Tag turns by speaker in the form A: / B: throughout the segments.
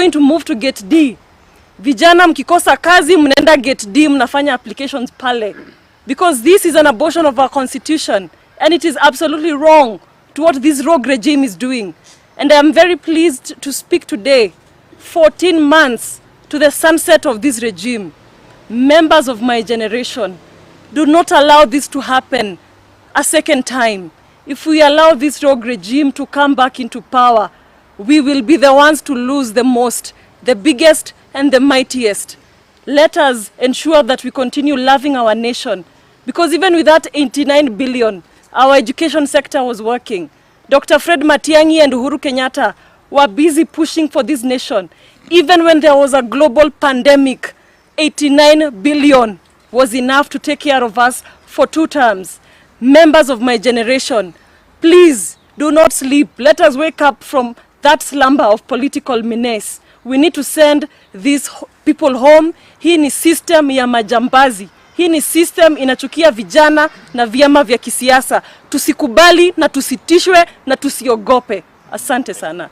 A: going to move to Gate D. Vijana mkikosa kazi mnaenda Gate D mnafanya applications pale. Because this is an abortion of our constitution. And it is absolutely wrong to what this rogue regime is doing. And I am very pleased to speak today, 14 months to the sunset of this regime. Members of my generation, do not allow this to happen a second time. If we allow this rogue regime to come back into power, we will be the ones to lose the most, the biggest and the mightiest. Let us ensure that we continue loving our nation, because even with that 89 billion, our education sector was working. Dr. Fred Matiang'I and Uhuru Kenyatta were busy pushing for this nation. Even when there was a global pandemic, 89 billion was enough to take care of us for 2 terms. Members of my generation, please do not sleep. Let us wake up from that slumber of political menace. We need to send these people home. Hii ni system ya majambazi. Hii ni system inachukia vijana na vyama vya kisiasa. Tusikubali na tusitishwe na tusiogope. Asante sana.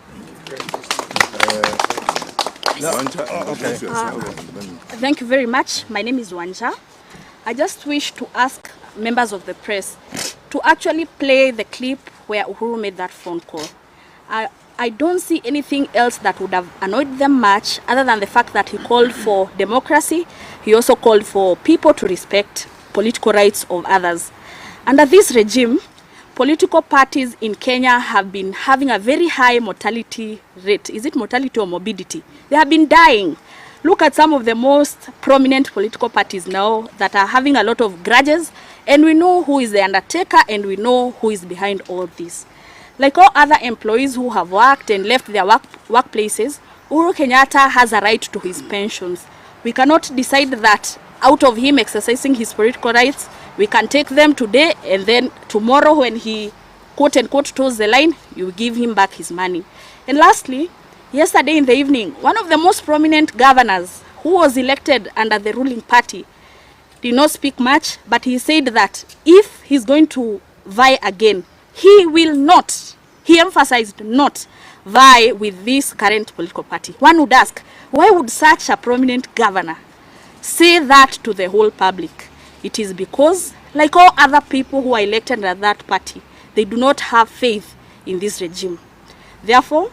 B: Thank you very much. My name is Wanja. I just wish to ask members of the press to actually play the clip where Uhuru made that phone call. I don't see anything else that would have annoyed them much other than the fact that he called for democracy. He also called for people to respect political rights of others. Under this regime, political parties in Kenya have been having a very high mortality rate. Is it mortality or morbidity? They have been dying. Look at some of the most prominent political parties now that are having a lot of grudges, and we know who is the undertaker and we know who is behind all this. Like all other employees who have worked and left their workplaces, Uhuru Kenyatta has a right to his pensions. We cannot decide that out of him exercising his political rights, we can take them today and then tomorrow when he quote unquote toes the line, you give him back his money. And lastly, yesterday in the evening, one of the most prominent governors who was elected under the ruling party did not speak much, but he said that if he's going to vie again, he will not, he emphasized not, vie with this current political party. One would ask, why would such a prominent governor say that to the whole public? It is because, like all other people who are elected under that party, they do not have faith in this regime. Therefore,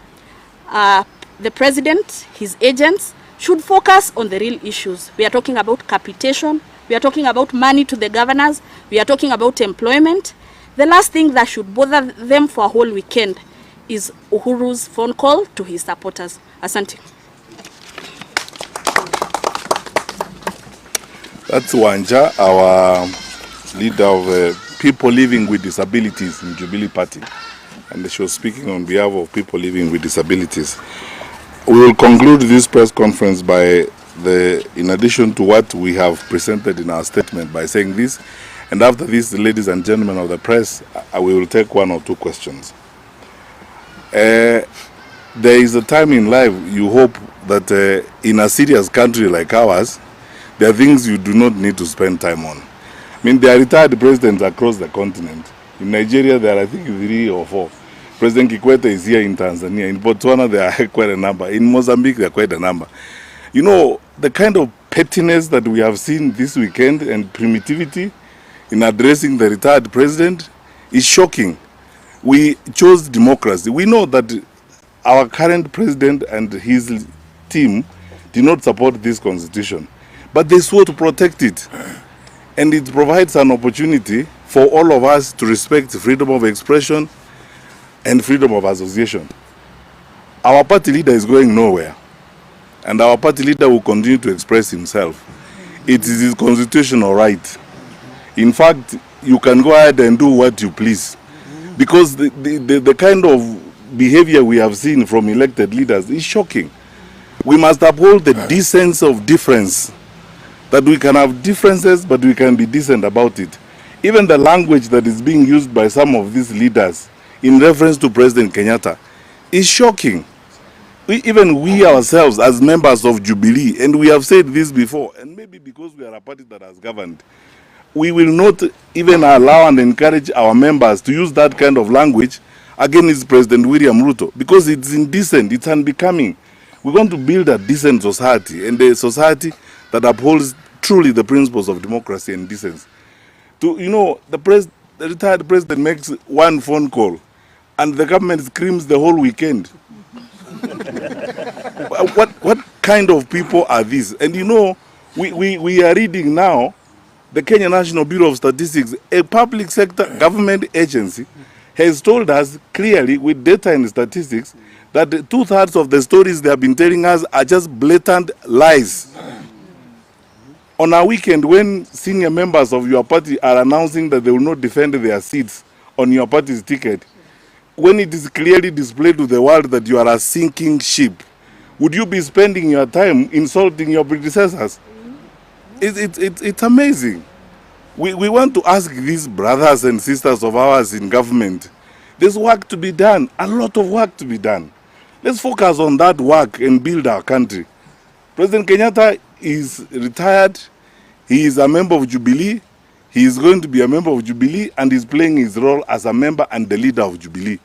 B: the president, his agents, should focus on the real issues. We are talking about capitation, we are talking about money to the governors, we are talking about employment. The last thing that should bother them for a whole weekend is Uhuru's phone call to his supporters. Asante.
C: That's Wanja, our leader of people living with disabilities in Jubilee Party. And she was speaking on behalf of people living with disabilities. We will conclude this press conference by in addition to what we have presented in our statement, by saying this. And after this, ladies and gentlemen of the press, we will take 1 or 2 questions. There is a time in life you hope that in a serious country like ours, there are things you do not need to spend time on. I mean, there are retired presidents across the continent. In Nigeria, there are, I think, 3 or 4. President Kikwete is here in Tanzania. In Botswana, there are quite a number. In Mozambique, there are quite a number. You know, the kind of pettiness that we have seen this weekend and primitivity in addressing the retired president is shocking. We chose democracy. We know that our current president and his team did not support this constitution, but they swore to protect it. And it provides an opportunity for all of us to respect freedom of expression and freedom of association. Our party leader is going nowhere, and our party leader will continue to express himself. It is his constitutional right. In fact, you can go ahead and do what you please, because the kind of behavior we have seen from elected leaders is shocking. We must uphold the decency of difference, that we can have differences, but we can be decent about it. Even the language that is being used by some of these leaders in reference to President Kenyatta is shocking. Even we ourselves as members of Jubilee, and we have said this before, and maybe because we are a party that has governed, we will not even allow and encourage our members to use that kind of language against President William Ruto, because it's indecent, it's unbecoming. We want to build a decent society, and a society that upholds truly the principles of democracy and decency. The retired president makes one phone call, and the government screams the whole weekend. What kind of people are these? And we are reading now the Kenya National Bureau of Statistics, a public sector government agency, has told us clearly with data and statistics that 2/3 of the stories they have been telling us are just blatant lies. On a weekend when senior members of your party are announcing that they will not defend their seats on your party's ticket, when it is clearly displayed to the world that you are a sinking ship, would you be spending your time insulting your predecessors? It's amazing. We want to ask these brothers and sisters of ours in government, there's work to be done, a lot of work to be done. Let's focus on that work and build our country. President Kenyatta is retired. He is a member of Jubilee. He is going to be a member of Jubilee and is playing his role as a member and the leader of Jubilee.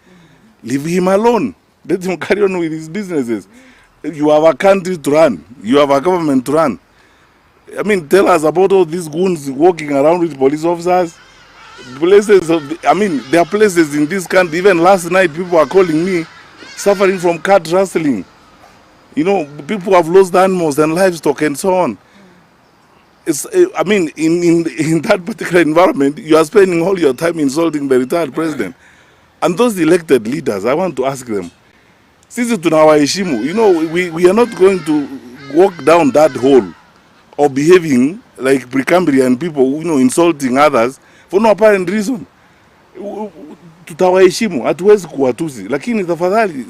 C: Leave him alone. Let him carry on with his businesses. You have a country to run. You have a government to run. I mean, tell us about all these goons walking around with police officers. There are places in this country, even last night people are calling me, suffering from cat rustling. People have lost animals and livestock and so on. In that particular environment, you are spending all your time insulting the retired president. And those elected leaders, I want to ask them, sisi tunawaheshimu, we are not going to walk down that hole or behaving like Precambrian people, insulting others for no apparent reason. Tutawaheshimu, hatuwezi kuwatusi. Lakini tafadhali,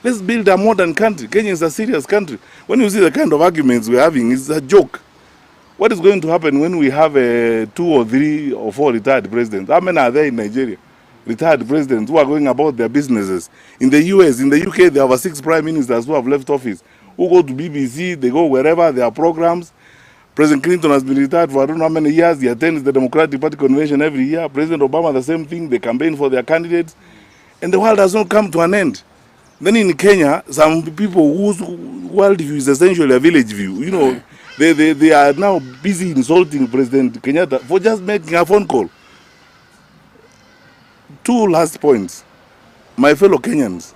C: let's build a modern country. Kenya is a serious country. When you see the kind of arguments we're having, it's a joke. What is going to happen when we have 2 or 3 or 4 retired presidents? How many are there in Nigeria? Retired presidents who are going about their businesses. In the US, in the UK, there are 6 prime ministers who have left office, who go to BBC, they go wherever, there are programs. President Clinton has been retired for I don't know how many years. He attends the Democratic Party convention every year. President Obama, the same thing. They campaign for their candidates. And the world has not come to an end. Then in Kenya, some people whose world view is essentially a village view. They are now busy insulting President Kenyatta for just making a phone call. 2 last points. My fellow Kenyans,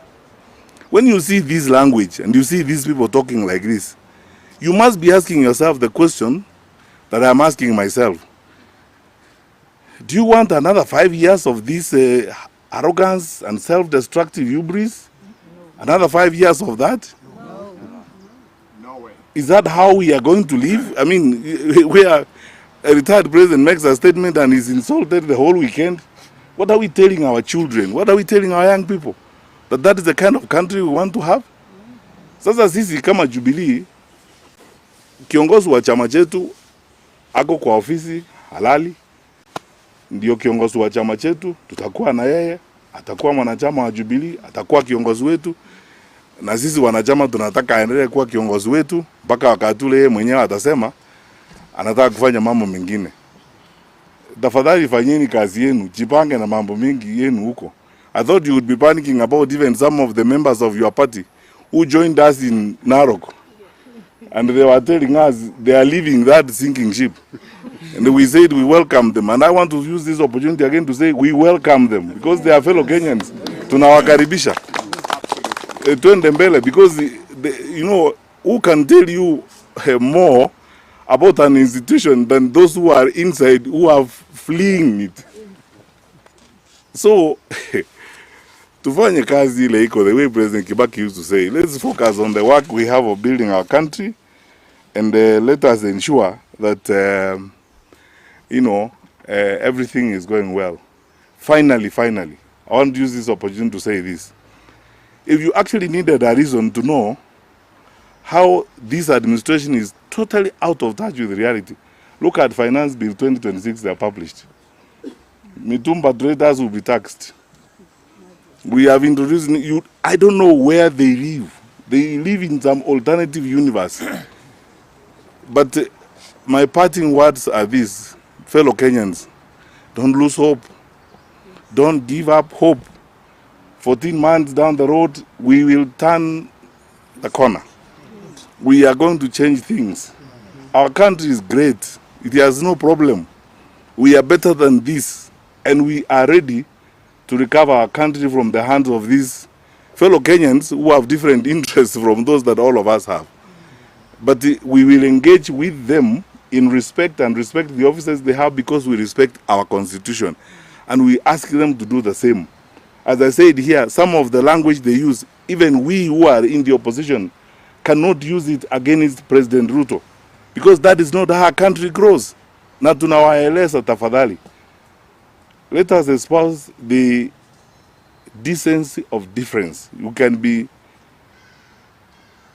C: when you see this language and you see these people talking like this, you must be asking yourself the question that I'm asking myself. Do you want another 5 years of this arrogance and self-destructive hubris? Another 5 years of that?
D: No way.
C: Is that how we are going to live? I mean, where a retired president makes a statement and is insulted the whole weekend? What are we telling our children? What are we telling our young people? That is the kind of country we want to have? Sasa sisi kama Jubilee, kiongozi wa chama chetu ako kwa ofisi halali, ndio kiongozi wa chama chetu, tutakuwa na yeye, atakuwa mwanachama wa Jubilee, atakuwa kiongozi wetu, na sisi wanachama tunataka aendelee kuwa kiongozi wetu mpaka wakati ule yeye mwenyewe atasema anataka kufanya mambo mengine. Tafadhali fanyeni kazi yenu, jipange na mambo mengi yenu huko. I thought you would be panicking about even some of the members of your party who joined us in Narok. And they were telling us they are leaving that sinking ship. And we said we welcome them. And I want to use this opportunity again to say we welcome them because they are fellow Kenyans. Tunawakaribisha. Twende mbele because who can tell you more about an institution than those who are inside, who are fleeing it. So, tufanye kazi ile iko, the way President Kibaki used to say, let's focus on the work we have of building our country and let us ensure that, everything is going well. Finally, I want to use this opportunity to say this. If you actually needed a reason to know how this administration is totally out of touch with reality, look at Finance Bill 2026 they are published. Mitumba traders will be taxed. We have introduced I don't know where they live. They live in some alternative universe. But my parting words are these, fellow Kenyans, don't lose hope. Don't give up hope. 14 months down the road, we will turn the corner. We are going to change things. Our country is great. It has no problem. We are better than this, and we are ready to recover our country from the hands of these fellow Kenyans who have different interests from those that all of us have. But we will engage with them in respect and respect the officers they have, because we respect our constitution. And we ask them to do the same. As I said here, some of the language they use, even we who are in the opposition cannot use it against President Ruto, because that is not how our country grows. Na tunawaeleza tafadhali. Let us espouse the decency of difference. You can be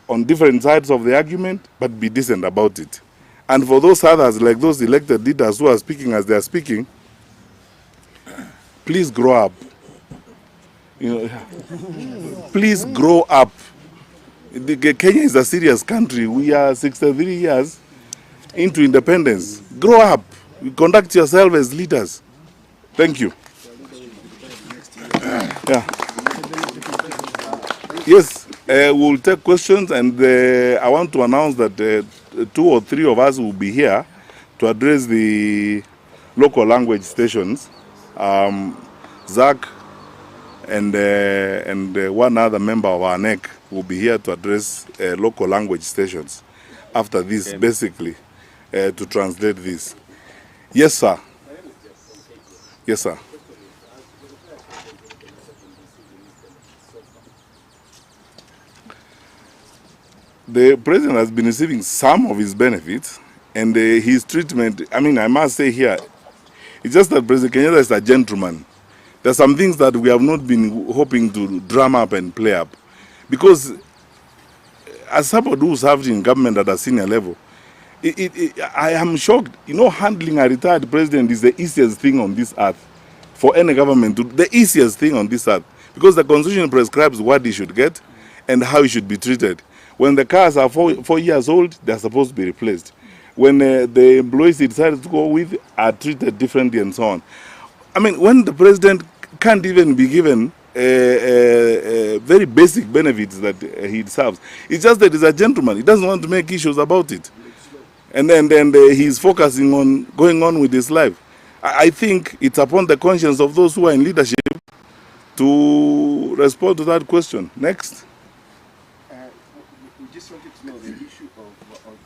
C: on different sides of the argument, but be decent about it. And for those others, like those elected leaders who are speaking as they are speaking, please grow up. You know, please grow up. Kenya is a serious country. We are 63 years into independence. Grow up. Conduct yourself as leaders. Thank you. Yeah. Yes, we'll take questions, and I want to announce that 2 or 3 of us will be here to address the local language stations. Zach and one other member of our NEC will be here to address local language stations after this, basically, to translate this. Yes, sir. Yes, sir. The president has been receiving some of his benefits, and his treatment, I mean, I must say here, it's just that President Kenyatta is a gentleman. There are some things that we have not been hoping to drum up and play up. Because as somebody who served in government at a senior level, I am shocked. You know, handling a retired president is the easiest thing on this earth. For any government to do, the easiest thing on this earth. Because the constitution prescribes what he should get and how he should be treated. When the cars are 4 years old, they are supposed to be replaced. When the employees he decided to go with are treated differently and so on. I mean, when the president can't even be given very basic benefits that he deserves, it's just that he's a gentleman. He doesn't want to make issues about it. And then he's focusing on going on with his life. I think it's upon the conscience of those who are in leadership to respond to that question. Next.
E: We just wanted to know the issue of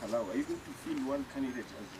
E: Kalau. Are you going to field one candidate as